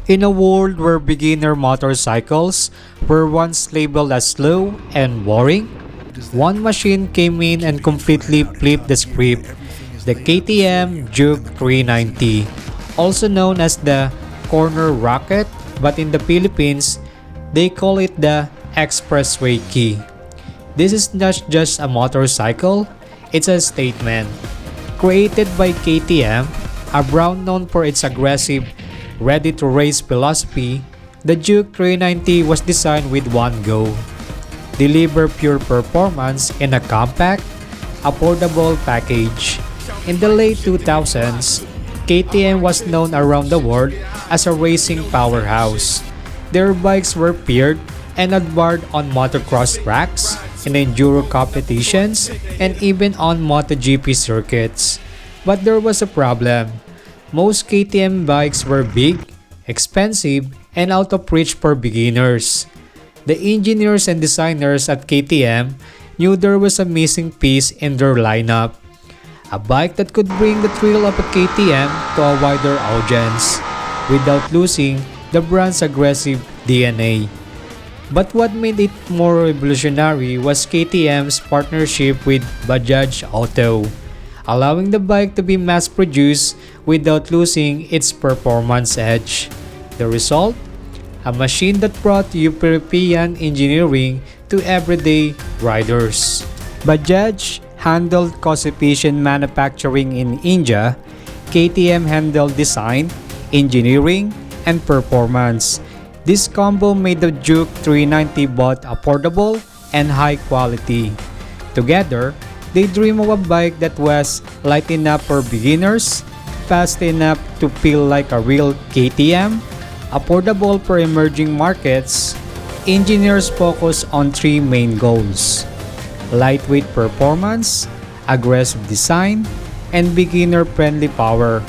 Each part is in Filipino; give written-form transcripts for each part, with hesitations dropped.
In a world where beginner motorcycles were once labeled as slow and boring, one machine came in and completely flipped the script. The KTM Duke 390, also known as the Corner Rocket, but in the Philippines, they call it the Expressway Key. This is not just a motorcycle, it's a statement. Created by KTM, a brand known for its aggressive, ready-to-race philosophy, the Duke 390 was designed with one goal: deliver pure performance in a compact, affordable package. In the late 2000s, KTM was known around the world as a racing powerhouse. Their bikes were paired and admired on motocross tracks, in enduro competitions, and even on MotoGP circuits. But there was a problem. Most KTM bikes were big, expensive, and out of reach for beginners. The engineers and designers at KTM knew there was a missing piece in their lineup. A bike that could bring the thrill of a KTM to a wider audience without losing the brand's aggressive DNA. But what made it more revolutionary was KTM's partnership with Bajaj Auto, allowing the bike to be mass-produced without losing its performance edge. The result? A machine that brought European engineering to everyday riders. Bajaj handled cost-efficient manufacturing in India. KTM handled design, engineering, and performance. This combo made the Duke 390 both affordable and high quality. Together, they dream of a bike that was light enough for beginners, fast enough to feel like a real KTM, affordable for emerging markets. Engineers focus on three main goals: lightweight performance, aggressive design, and beginner-friendly power.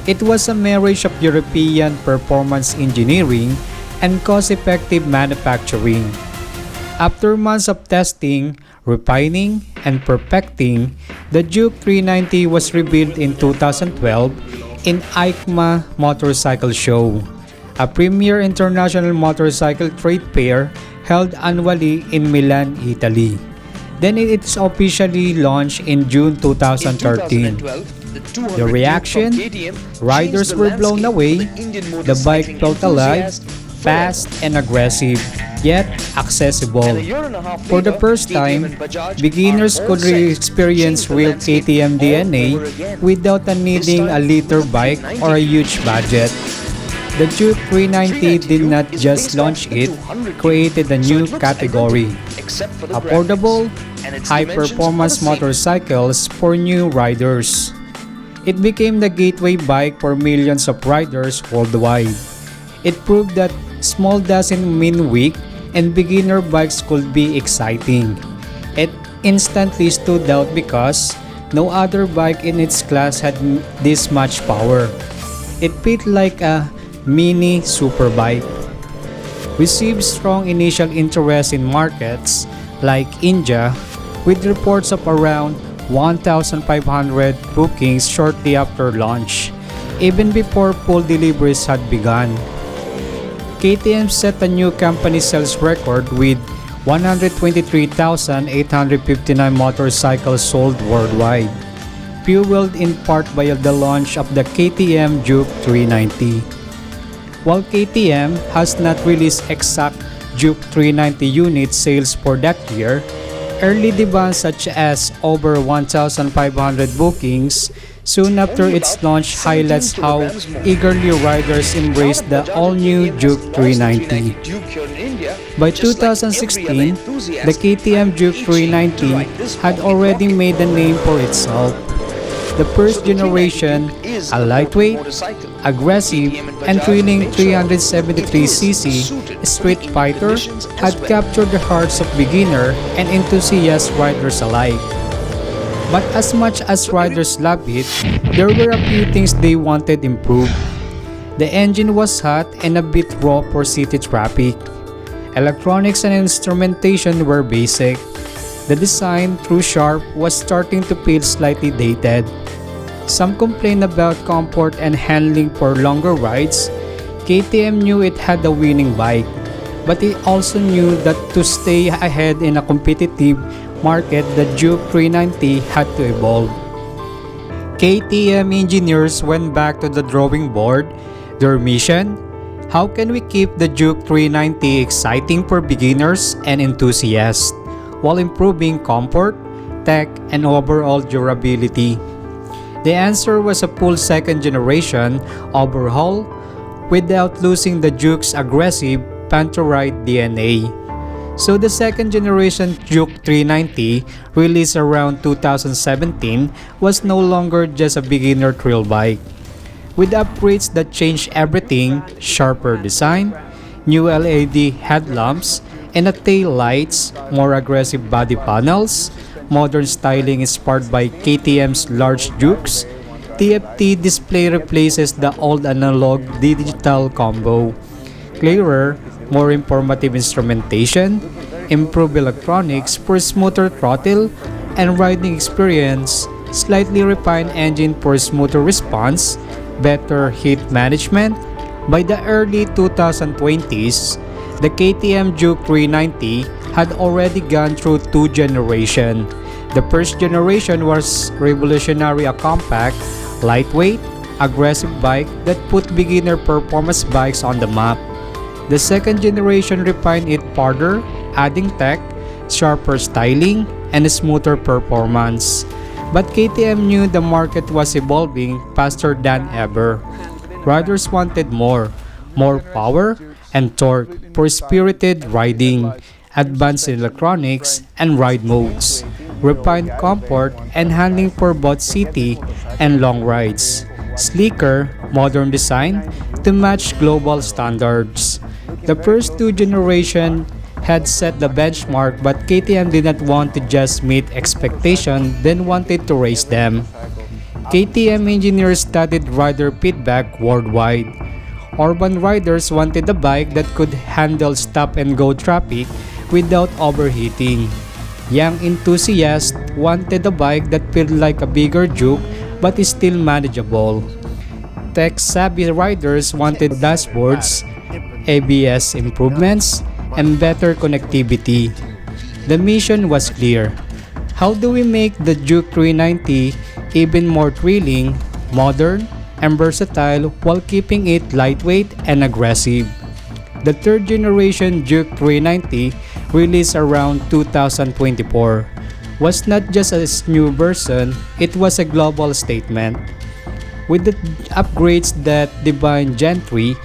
It was a marriage of European performance engineering and cost-effective manufacturing. After months of testing, refining, and perfecting, the Duke 390 was revealed in 2012 in EICMA Motorcycle Show, a premier international motorcycle trade fair held annually in Milan, Italy. Then it is officially launched in June 2013. The reaction? Riders were blown away. The bike felt alive, fast and aggressive, yet accessible. For the first time, beginners could experience real KTM DNA without needing a liter bike or a huge budget. The Duke 390 did not just launch it, created a new category: affordable, high-performance motorcycles for new riders. It became the gateway bike for millions of riders worldwide. It proved that small doesn't mean weak, and beginner bikes could be exciting. It instantly stood out because no other bike in its class had this much power. It fit like a mini superbike. Received strong initial interest in markets like India, with reports of around 1,500 bookings shortly after launch, even before full deliveries had begun. KTM set a new company sales record with 123,859 motorcycles sold worldwide, fueled in part by the launch of the KTM Duke 390. While KTM has not released exact Duke 390 unit sales for that year, early demands such as over 1,500 bookings soon after its launch highlights how eagerly riders embraced the all-new Duke 390. By 2016, the KTM Duke 390 had already made a name for itself. The first generation, a lightweight, aggressive, and thrilling 373cc street fighter, had captured the hearts of beginner and enthusiast riders alike. But as much as riders loved it, there were a few things they wanted improved. The engine was hot and a bit raw for city traffic. Electronics and instrumentation were basic. The design, though sharp, was starting to feel slightly dated. Some complained about comfort and handling for longer rides. KTM knew it had a winning bike, but it also knew that to stay ahead in a competitive market, the Duke 390 had to evolve. KTM engineers went back to the drawing board. Their mission? How can we keep the Duke 390 exciting for beginners and enthusiasts while improving comfort, tech, and overall durability? The answer was a full second generation overhaul without losing the Duke's aggressive Pantherite DNA. So the second generation Duke 390, released around 2017, was no longer just a beginner trail bike. With upgrades that changed everything, sharper design, new LED headlamps, and tail lights, more aggressive body panels, modern styling inspired by KTM's large Dukes, TFT display replaces the old analog digital combo. Clearer, more informative instrumentation, improved electronics for smoother throttle and riding experience, slightly refined engine for smoother response, better heat management. By the early 2020s, the KTM Duke 390 had already gone through two generations. The first generation was revolutionary, a compact, lightweight, aggressive bike that put beginner performance bikes on the map. The second generation refined it further, adding tech, sharper styling, and smoother performance. But KTM knew the market was evolving faster than ever. Riders wanted more power and torque for spirited riding, advanced electronics and ride modes, refined comfort and handling for both city and long rides, sleeker, modern design to match global standards. The first two generations had set the benchmark, but KTM did not want to just meet expectations, then wanted to raise them. KTM engineers studied rider feedback worldwide. Urban riders wanted a bike that could handle stop-and-go traffic without overheating. Young enthusiasts wanted a bike that felt like a bigger Duke but is still manageable. Tech-savvy riders wanted dashboards, ABS improvements, and better connectivity. The mission was clear. How do we make the Duke 390 even more thrilling, modern, and versatile while keeping it lightweight and aggressive? The third generation Duke 390, released around 2024, was not just a new version, it was a global statement. With the upgrades that define Gen 3,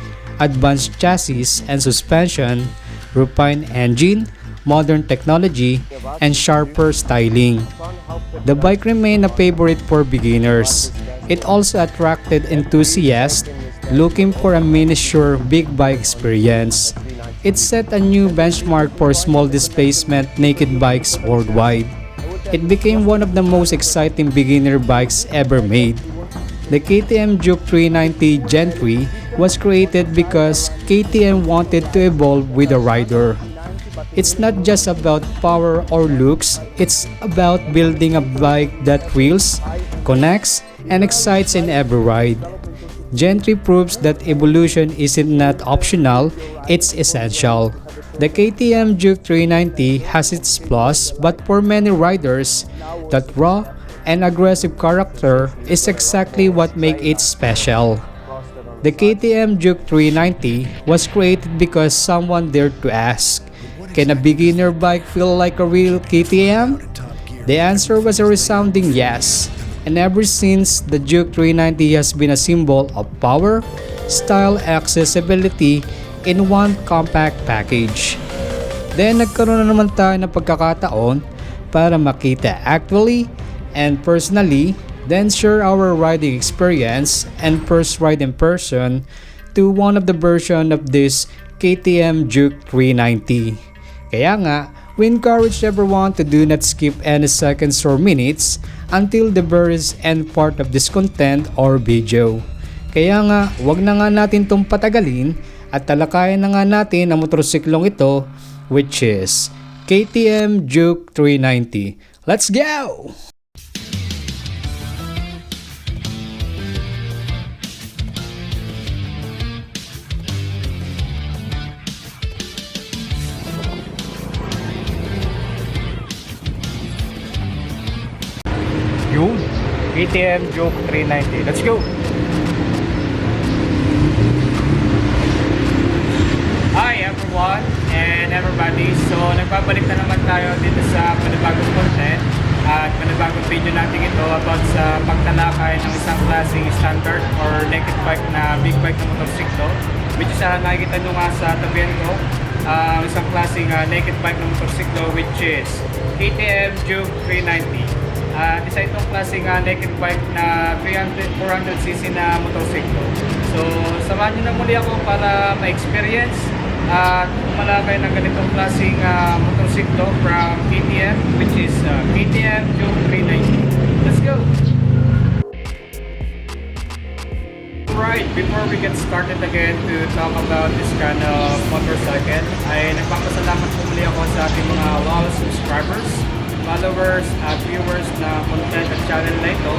advanced chassis and suspension, refined engine, modern technology, and sharper styling, the bike remained a favorite for beginners. It also attracted enthusiasts looking for a miniature big bike experience. It set a new benchmark for small displacement naked bikes worldwide. It became one of the most exciting beginner bikes ever made. The KTM Duke 390 Gen 3 was created because KTM wanted to evolve with the rider. It's not just about power or looks, it's about building a bike that thrills, connects, and excites in every ride. Gen 3 proves that evolution isn't not optional, it's essential. The KTM Duke 390 has its flaws, but for many riders, that raw and aggressive character is exactly what makes it special. The KTM Duke 390 was created because someone dared to ask, can a beginner bike feel like a real KTM? The answer was a resounding yes, and ever since, the Duke 390 has been a symbol of power, style, accessibility in one compact package. Then nagkaroon na naman tayo ng pagkakataon para makita actually and personally, then share our riding experience and first ride in person to one of the version of this KTM Duke 390. Kaya nga, we encourage everyone to do not skip any seconds or minutes until the very end part of this content or video. Kaya nga, wag na nga natin itong patagalin at talakayan na nga natin ang motorsiklong ito, which is KTM Duke 390. Let's go! KTM Duke 390. Let's go! Hi everyone and everybody. So nagbabalik na naman tayo dito sa panibagong content at panibagong video natin ito about sa pagtalakay ng isang klaseng standard or naked bike na big bike na motorsiklo, which is nakikita nyo nga sa tabihan ko, isang klaseng naked bike na motorsiklo, which is KTM Duke 390. Isa itong klaseng naked bike na 400cc na motorsiklo. So samahan nyo na muli ako para ma-experience at malakay ng ganitong klaseng motorsiklo from KTM, which is KTM Duke 390. Let's go! Alright, before we get started again to talk about this kind of motorcycle, ay nagpapasalamat po muli ako sa ating mga loyal subscribers, followers at viewers na content at channel na ito.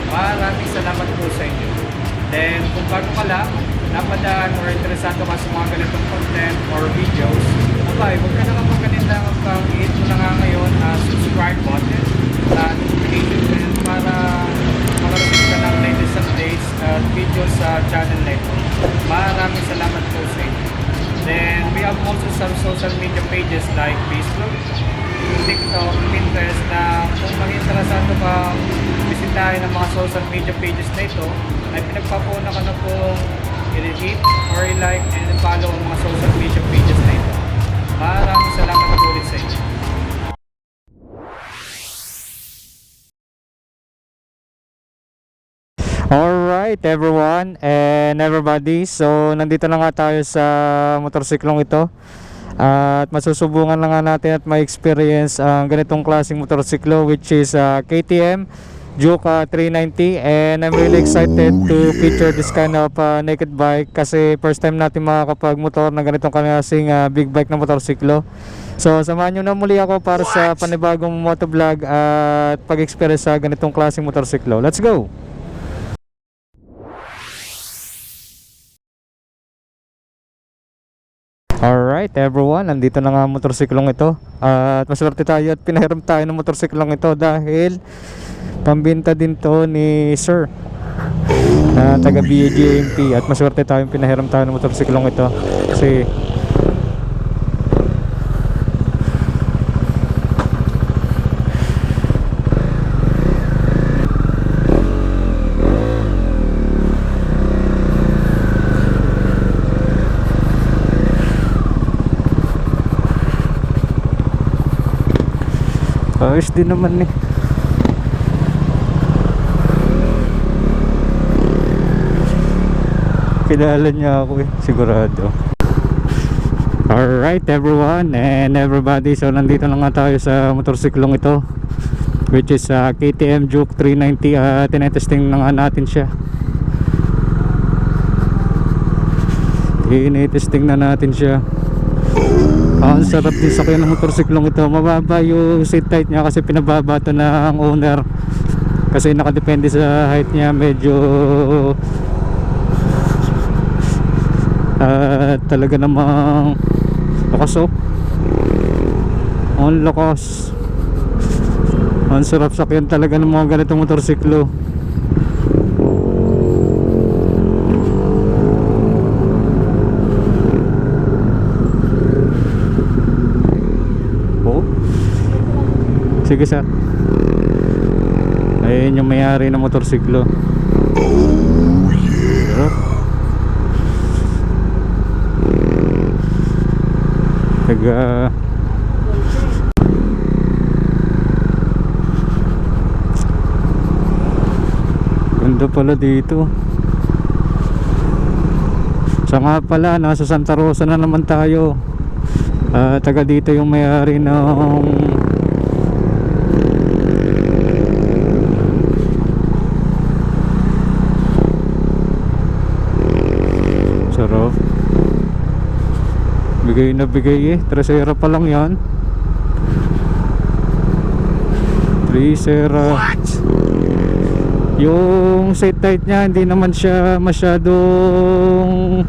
Maraming salamat po sa inyo. Then kung bago ka lang, napadaan or interesado ka sa mga ganitong content or videos, abay, huwag ka na kapag ganito mag-hit mo na nga ngayon subscribe button at notification bell para makareceive ka ng latest updates at videos sa channel na ito. Maraming salamat po sa inyo. Then we have also some social media pages like Facebook, TikTok, Pinterest na kung mag-interesado kang bisitahin ang mga social media pages na ito, ay pinagpapuna ka na pong i-hit or i-like and follow ang mga social media pages na ito. Maraming salamat po ulit sa inyo. Alright everyone and everybody, so nandito na nga tayo sa motorsiklong ito at masusubungan na nga natin at ma-experience ang ganitong klaseng motorsiklo, which is KTM Duke 390, and I'm really excited to feature this kind of naked bike kasi first time natin makakapag-motor na ganitong klaseng big bike na motorsiklo. So samahan nyo na muli ako para sa panibagong motovlog at pag-experience sa ganitong klaseng motorsiklo. Let's go! Alright everyone, nandito na nga ang motorsiklong ito at maswerte tayo at pinahiram tayo ng motorsiklong ito dahil pambinta din to ni Sir na taga BJMP, at maswerte tayong pinahiram tayo ng motorsiklong ito kasi ayos din naman eh. Kilala niya ako eh, sigurado. Alright everyone and everybody, so nandito na nga tayo sa motorsiklong ito, which is KTM Duke 390. Tinetesting na nga natin siya. Tinetesting na natin siya. Ang sarap din sakyan ng motorsiklong ito. Mababa yung seat height niya kasi pinababa ito ng owner kasi nakadepende sa height niya. Medyo talaga namang lakas oh. Ang lakas. Ang sarap sakyan talaga ng mga ganitong motorsiklo. Sige sir. Ayun yung may-ari ng motorsiklo. Taga ganda pala dito. Sa nga pala, nasa Santa Rosa na naman tayo. Taga dito yung may-ari ng sarap. Bigay na bigay eh. Tresera pa lang yan. Tresera. Yung seat height niya hindi naman siya masyadong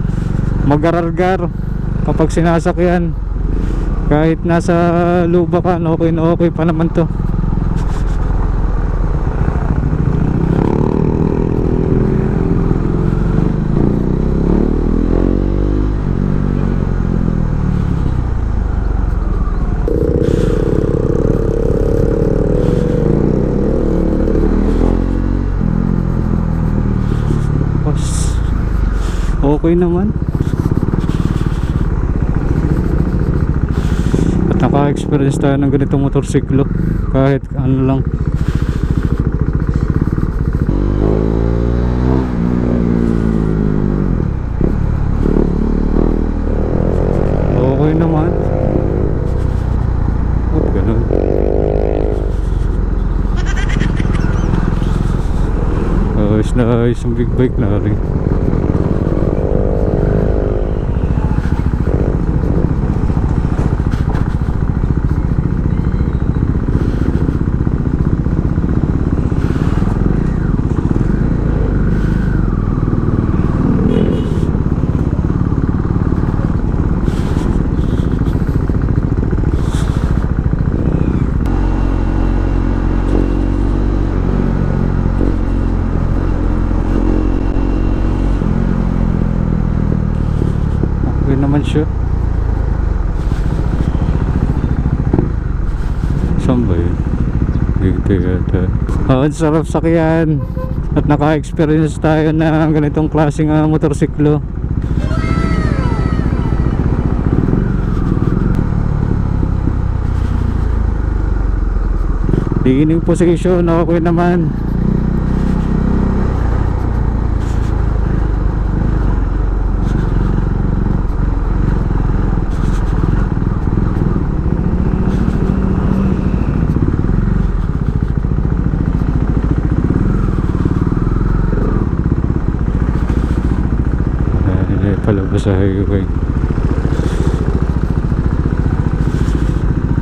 magarargar kapag sinasakyan. Kahit nasa lubakan, okay na okay pa naman to. Okay naman. At naka-experience tayo ng ganitong motorsiklo. Kahit ano lang. Okay naman. Ganun. Ayos na ayos ang big bike na rin. Naman siya. Saan ba yun? Dito yata. Ang sarap sakyan. At naka-experience tayo na ganitong klaseng motorsiklo. Liining position. Okay naman. Palabas sa highway.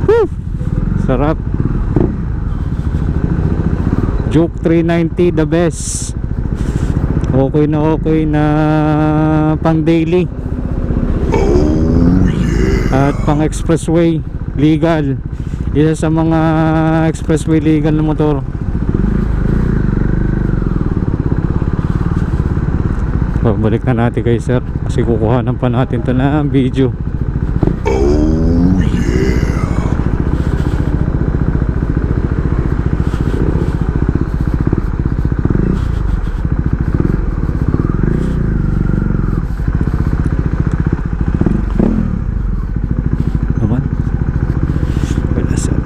Woo! Sarap. Duke 390 the best. Okay na pang daily. At pang expressway legal. Isa sa mga expressway legal na motor. Balik na natin kay sir kasi kukuhanan pa natin ito na video. Oh yeah. Naman wala sir.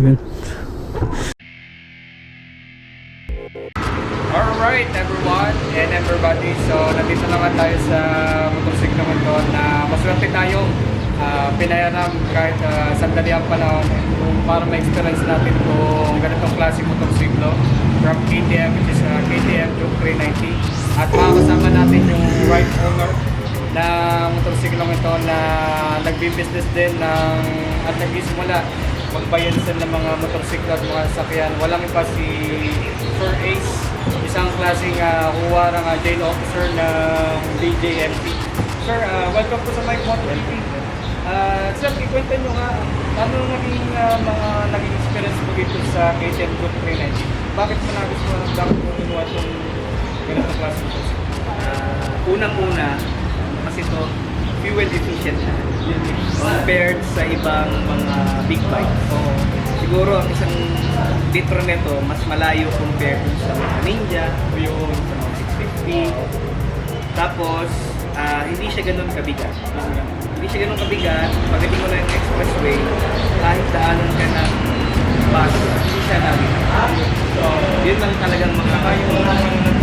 Yun. Alright everyone and everybody, so nandito naman tayo sa motorsiklo ito na maswerte tayong pinayaram kahit sandali ang panahon para ma-experience natin itong ganitong klaseng motorsiklo from KTM, which is KTM Duke 390, at makakasama natin yung right owner na motorsiklo ito na nagbi-business din at nagsisimula magbayan sila ng mga motorsiklo at mga sasakyan. Walang iba si Sir Ace, isang klaseng huwarang Jail Officer ng BJMP. Sir, welcome po sa Mykmoto TV. Sir, ikwento nyo nga, ano naging mga naging experience mo dito sa KTM Duke 390? Bakit mo nagustuhan, bakit mo kinuha itong ganitong klaseng motorsiklo? Unang-una, kasi ito fuel efficient na compared sa ibang mga big bikes. So, siguro ang isang litro nito mas malayo compared sa mga Ninja o yung sa mga 650. Tapos, hindi siya ganun kabigat. Hindi siya ganun kabigat. Pagdating mo na yung expressway, kahit daanan ka ng bus, hindi siya namin. So, yun lang talagang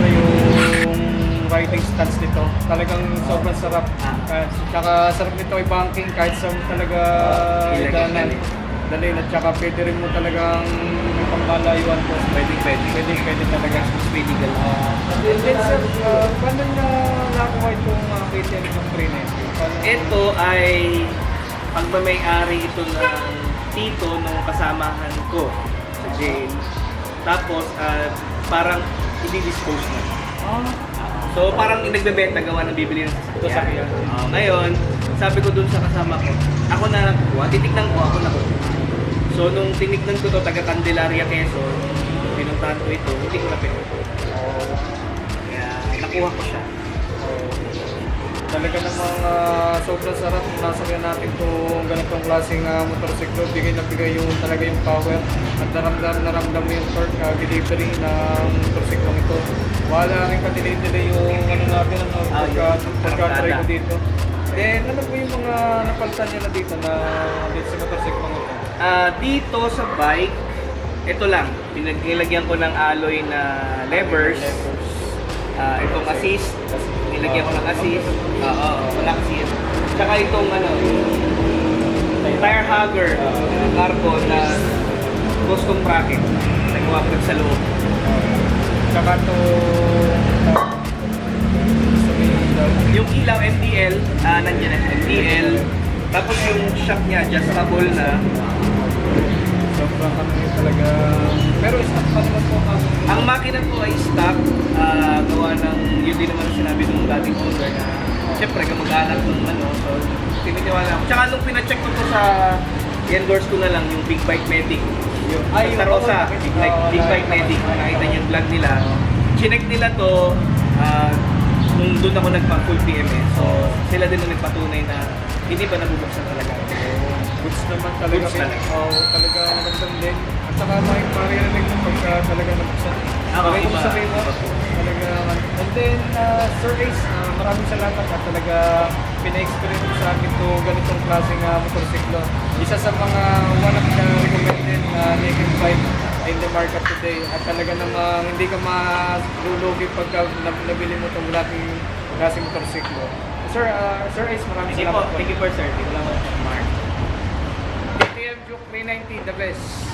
yung riding stance nito, talagang sobrang sarap. Tsaka sarap nito ay banking kahit sa talaga dalhin, at tsaka pwede rin mo talagang pangmalayuan po. Pwede talaga. Pwede ka. And then sir, paano na nakuha itong KTM Duke 390? Ito ay pagmamayari ito ng tito nung kasamahan ko sa jail. Tapos parang i-dispose na. So parang nagbebenta gawa ng bibili ng sasakyan. Ngayon, sabi ko dun sa kasama ko, ako na nakuha, titignan ko, ako na kuha. So nung tinignan ko to, taga Candelaria, Quezon, pinuntahan ko ito, hindi ko na pinuha. Kaya nakuha ko siya. Talaga namang sobrang sarap kung nasakyan natin itong ganitong klaseng motorsiklo. Bigay na bigay yung talaga yung power. At naramdam mo yung torque delivery ng motorsiklo ito. Wala rin ka-delay yung ano natin, pagka-try ko dito. Then, ano po yung mga napalitan nyo na dito sa motorsiklo ito? Dito sa bike, ito lang. Nilagyan ko ng alloy na levers. Itong assist. Nilagyan ko ng assist. Wala assist. Tsaka itong tire hugger, carbon na custom bracket. Nagawa ko sa loob. Tsaka ito, yung ilaw MDL, nandiyan na MDL. Tapos yung shock niya, adjustable na. sobrang talaga. Pero stock pa naman po Ang makina po ay stock. Gawa ng, yun din naman sinabi ng dating owner na siyempre kamag-anak ng so tinitiwala ako. Tsaka nung pina-check ko po sa endorse ko na lang yung Big Bike Medic. Sa Rosa, Big Bike Medic. Nakita niyo yung vlog nila. Chinek nila to nung doon ako nagpa-full PMS. So sila din ang nagpatunay na hindi ba nabubuksan talaga. Goods naman talaga. Goods talaga. Talaga nagandang din. At saka maririnig mo pagka talaga nabuksan. Okay, iba. sabihin mo. Talaga. And then, Sir Ace, maraming salamat at talaga pina-experience sa akin to ganitong klaseng motorsiklo. Isa sa mga one of the recommended naked bike in the market today. At talaga namang hindi ka malulugi pagka nabili mo itong klaseng motorsiklo. Sir Ace, maraming salamat po. Thank you for sir. Thank you salamat, Mark. KTM Duke 390, the best.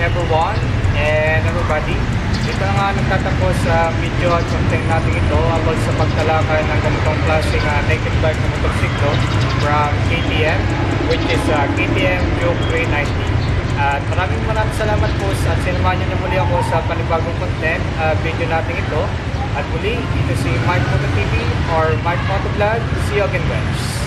everyone and everybody. Dito na nga nagtatapos sa video at content natin ito about sa pagtalakay ng ganitong klaseng naked bike na motorsiklo from KTM, which is KTM Duke 390. At maraming salamat po sa sinamahan niyo muli ako sa panibagong content video natin ito. At muli, ito si Mykmoto TV or Motovlog. See you again guys.